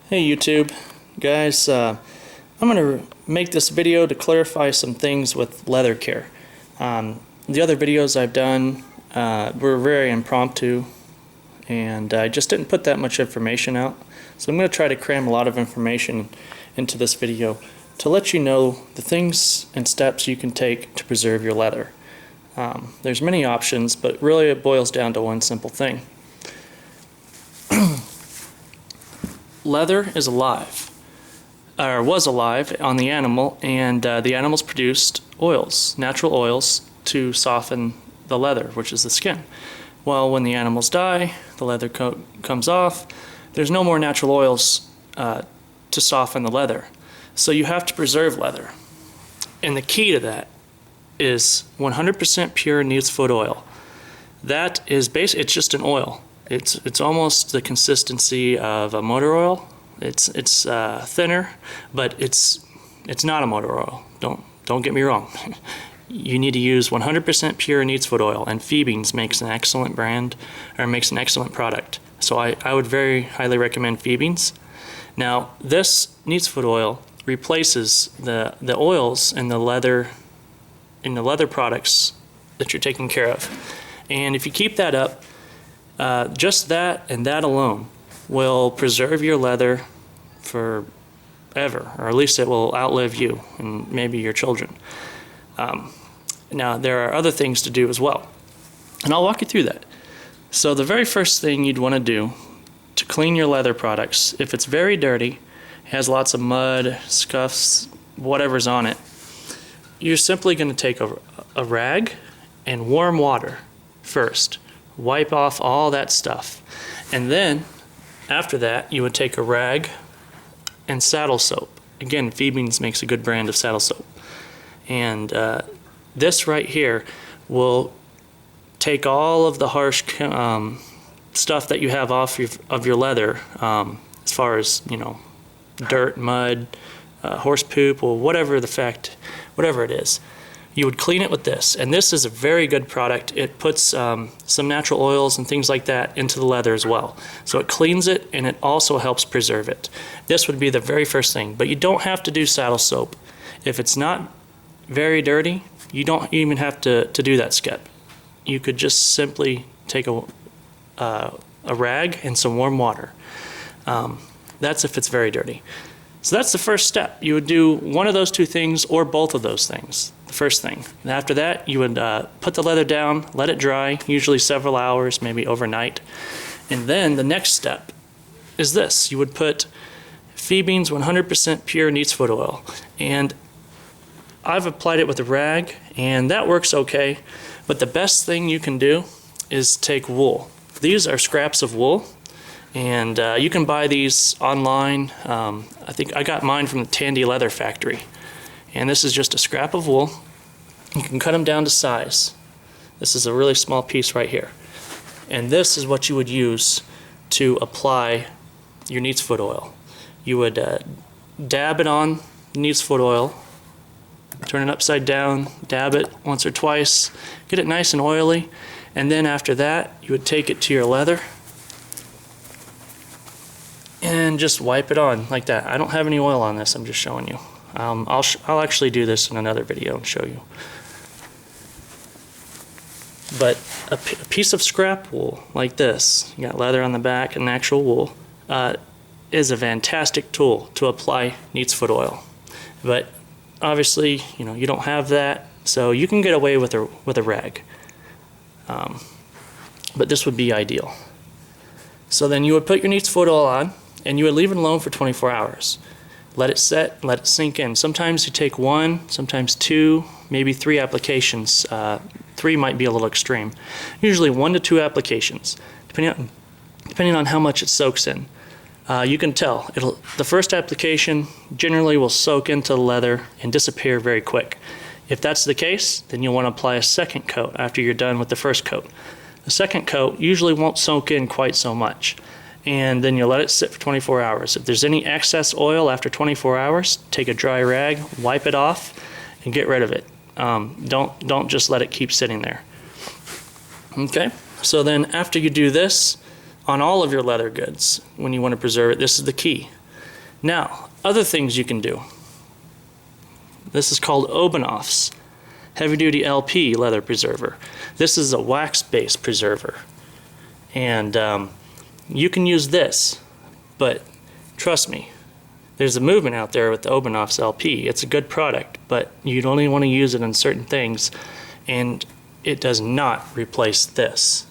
Hey YouTube, guys, I'm going to make this video to clarify some things with leather care. The other videos I've done were very impromptu and I just didn't put that much information out. So I'm going to try to cram a lot of information into this video to let you know the things and steps you can take to preserve your leather. There's many options, but really it boils down to one simple thing. Leather is alive, or was alive on the animal, and the animals produced oils, natural oils, to soften the leather, which is the skin. Well, when the animals die, the leather coat comes off, there's no more natural oils to soften the leather. So you have to preserve leather. And the key to that is 100% pure Neatsfoot oil. That is basically, it's just an oil. It's almost the consistency of a motor oil. It's thinner, but it's not a motor oil. Don't get me wrong. You need to use 100% pure Neatsfoot oil, and Phoebe's makes an excellent brand, or makes an excellent product. So I would very highly recommend Phoebe's. Now this Neatsfoot oil replaces the oils in the leather products that you're taking care of, and if you keep that up, just that and that alone will preserve your leather forever, or at least it will outlive you and maybe your children. Now there are other things to do as well, and I'll walk you through that. So the very first thing you'd want to do to clean your leather products, if it's very dirty, has lots of mud, scuffs, whatever's on it, you're simply going to take a rag and warm water first. Wipe off all that stuff, and then after that you would take a rag and saddle soap. Again, Phoebe's makes a good brand of saddle soap, and this right here will take all of the harsh stuff that you have off of your leather, as far as, you know, dirt, mud, horse poop, or whatever it is. You would clean it with this, and this is a very good product. It puts some natural oils and things like that into the leather as well. So it cleans it, and it also helps preserve it. This would be the very first thing, but you don't have to do saddle soap. If it's not very dirty, you don't even have to do that step. You could just simply take a rag and some warm water. That's if it's very dirty. So that's the first step. You would do one of those two things or both of those things, the first thing. And after that, you would put the leather down, let it dry, usually several hours, maybe overnight. And then the next step is this. You would put Phoebe's 100% pure Neatsfoot oil. And I've applied it with a rag, and that works okay. But the best thing you can do is take wool. These are scraps of wool. And you can buy these online. I think I got mine from the Tandy Leather Factory. And this is just a scrap of wool. You can cut them down to size. This is a really small piece right here. And this is what you would use to apply your Neatsfoot oil. You would dab it on Neatsfoot oil, turn it upside down, dab it once or twice, get it nice and oily, and then after that you would take it to your leather and just wipe it on like that. I don't have any oil on this, I'm just showing you. I'll actually do this in another video and show you. But a piece of scrap wool like this, you got leather on the back and actual wool, is a fantastic tool to apply Neatsfoot oil. But obviously, you know, you don't have that, so you can get away with a rag. But this would be ideal. So then you would put your Neatsfoot oil on, and you would leave it alone for 24 hours. Let it set, let it sink in. Sometimes you take one, sometimes two, maybe three applications. Three might be a little extreme. Usually 1 to 2 applications, depending on how much it soaks in. You can tell. The first application generally will soak into the leather and disappear very quick. If that's the case, then you'll want to apply a second coat after you're done with the first coat. The second coat usually won't soak in quite so much, and then you let it sit for 24 hours. If there's any excess oil after 24 hours, take a dry rag, wipe it off, and get rid of it. Don't just let it keep sitting there. Okay, so then after you do this, on all of your leather goods, when you want to preserve it, this is the key. Now, other things you can do. This is called Obenhoff's Heavy Duty LP Leather Preserver. This is a wax-based preserver. And you can use this, but trust me, there's a movement out there with the Obenhoff's LP. It's a good product, but you'd only want to use it on certain things, and it does not replace this.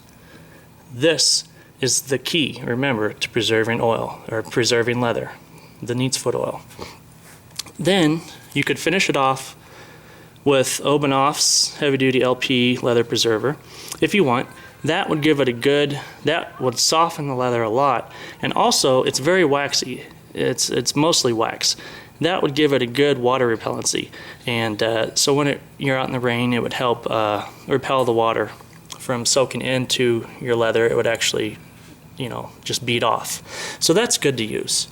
This is the key, remember, to preserving oil, or preserving leather, the Neatsfoot oil. Then you could finish it off with Obenhoff's Heavy Duty LP Leather Preserver if you want. That would give it a good, that would soften the leather a lot, and also it's very waxy. It's mostly wax. That would give it a good water repellency, and so when you're out in the rain, it would help repel the water from soaking into your leather. It would actually, just bead off. So that's good to use.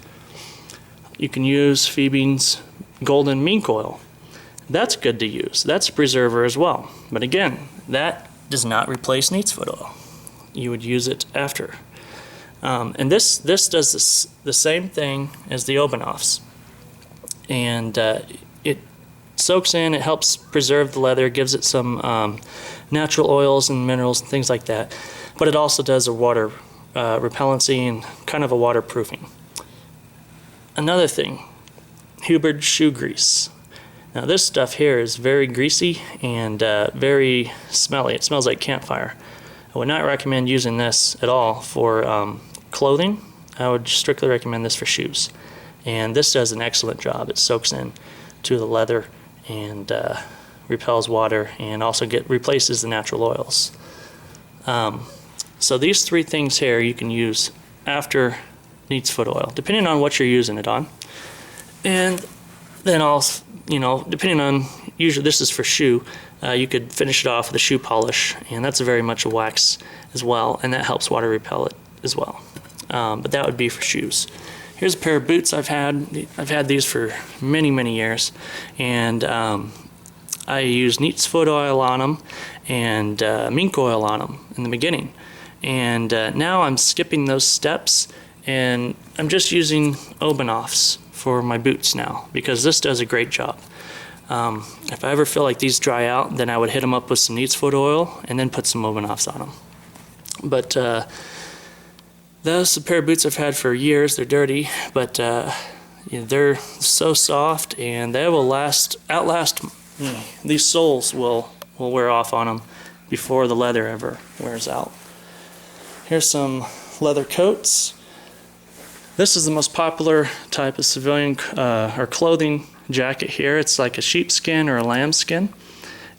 You can use Phoebe's Golden Mink Oil. That's good to use. That's a preserver as well. But again, that does not replace Neatsfoot oil. You would use it after. And this does the same thing as the Obenhoff's. And it soaks in, it helps preserve the leather, gives it some natural oils and minerals and things like that. But it also does a water repellency and kind of a waterproofing. Another thing, HUBERD'S shoe grease. Now this stuff here is very greasy and very smelly. It smells like campfire. I would not recommend using this at all for clothing. I would strictly recommend this for shoes. And this does an excellent job. It soaks in to the leather and repels water, and also replaces the natural oils. So these three things here you can use after Neatsfoot oil, depending on what you're using it on. And then also, depending on, usually this is for shoe, you could finish it off with a shoe polish, and that's very much a wax as well, and that helps water repel it as well. But that would be for shoes. Here's a pair of boots I've had. I've had these for many, many years, and I used Neatsfoot oil on them and Mink Oil on them in the beginning. And now I'm skipping those steps, and I'm just using Obenhoff's for my boots now, because this does a great job. If I ever feel like these dry out, then I would hit them up with some Neatsfoot oil and then put some Obenhoff's on them. But those are a pair of boots I've had for years. They're dirty, but they're so soft, and they will outlast. These soles will wear off on them before the leather ever wears out. Here's some leather coats. This is the most popular type of civilian or clothing jacket here. It's like a sheepskin or a lambskin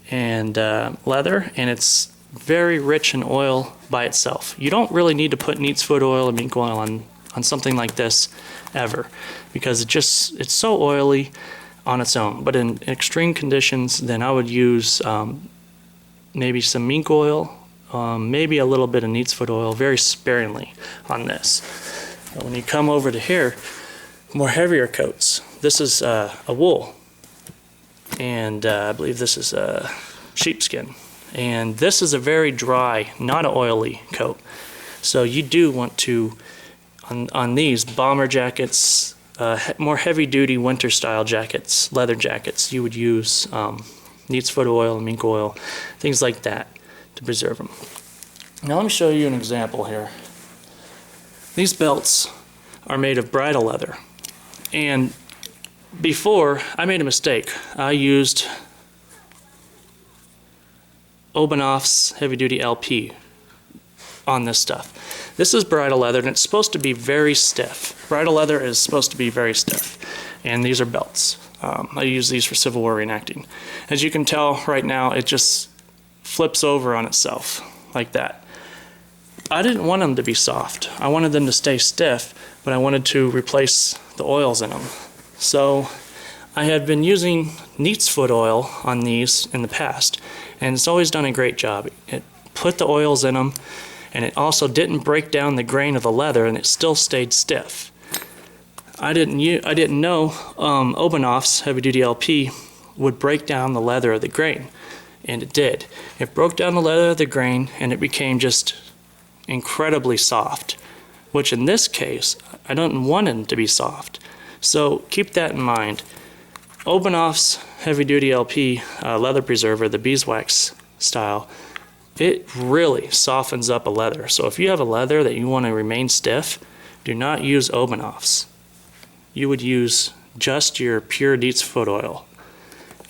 and leather, and it's very rich in oil by itself. You don't really need to put Neatsfoot oil or Mink Oil on something like this ever, because it's so oily on its own. But in extreme conditions, then I would use maybe some Mink Oil, maybe a little bit of Neatsfoot oil, very sparingly on this. But when you come over to here, more heavier coats. This is a wool, and I believe this is a sheepskin. And this is a very dry, not an oily coat. So you do want to, on these bomber jackets, more heavy-duty winter-style jackets, leather jackets, you would use Neatsfoot oil, Mink Oil, things like that to preserve them. Now let me show you an example here. These belts are made of bridle leather, and before I made a mistake. I used Obenhoff's Heavy Duty LP on this stuff. This is bridle leather, and it's supposed to be very stiff. Bridle leather is supposed to be very stiff, and these are belts. I use these for Civil War reenacting. As you can tell right now, it just flips over on itself like that. I didn't want them to be soft. I wanted them to stay stiff, but I wanted to replace the oils in them. So I had been using Neatsfoot oil on these in the past, and it's always done a great job. It put the oils in them, and it also didn't break down the grain of the leather, and it still stayed stiff. I didn't know Obenhoff's Heavy Duty LP would break down the leather of the grain, and it did. It broke down the leather of the grain, and it became just incredibly soft, which in this case, I don't want it to be soft. So keep that in mind. Obanoff's Heavy Duty LP leather preserver, the beeswax style, it really softens up a leather. So if you have a leather that you want to remain stiff, do not use Obanoff's. You would use just your Pure Neatsfoot Oil,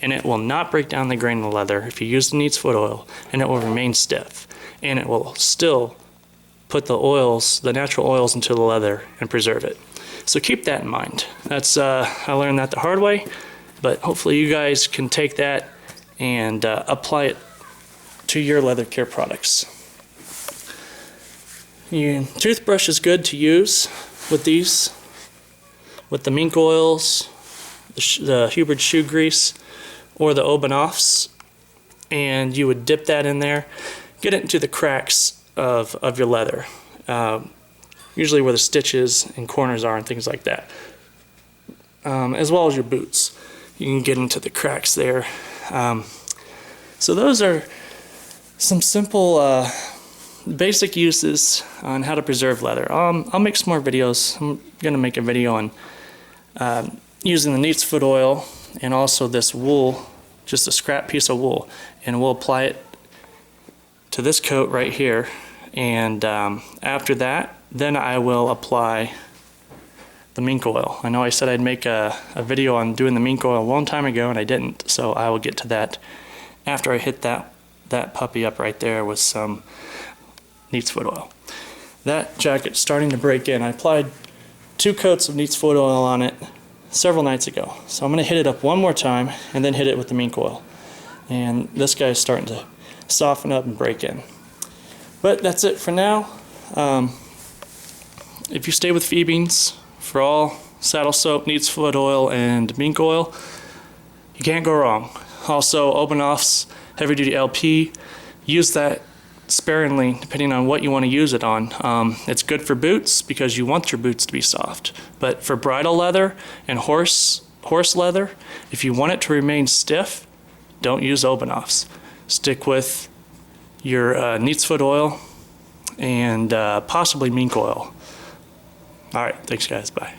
and it will not break down the grain of the leather if you use the Neatsfoot Oil, and it will remain stiff, and it will still put the oils, the natural oils, into the leather and preserve it. So keep that in mind. That's I learned that the hard way, but hopefully you guys can take that and apply it to your leather care products. Your toothbrush is good to use with these, with the Mink Oils, the Hubert's shoe grease, or the Obanoff's, and you would dip that in there, get it into the cracks of your leather, usually where the stitches and corners are and things like that, as well as your boots. You can get into the cracks there. So those are some simple basic uses on how to preserve leather. I'll make some more videos. I'm going to make a video on using the Neatsfoot Oil and also this wool, just a scrap piece of wool, and we'll apply it to this coat right here, and after that then I will apply the Mink Oil. I know I said I'd make a video on doing the Mink Oil a long time ago and I didn't, so I will get to that after I hit that puppy up right there with some Neatsfoot Oil. That jacket's starting to break in. I applied 2 coats of Neatsfoot Oil on it several nights ago, so I'm going to hit it up one more time and then hit it with the Mink Oil, and this guy's starting to soften up and break in. But that's it for now. If you stay with Phoebe's for all saddle soap, Neatsfoot Oil, and Mink Oil, you can't go wrong. Also, Obanoff's Heavy Duty LP, use that sparingly depending on what you want to use it on. It's good for boots because you want your boots to be soft, but for bridle leather and horse leather, if you want it to remain stiff, don't use Obanoff's. Stick with your Neatsfoot Oil and possibly Mink Oil. Alright, thanks guys, bye.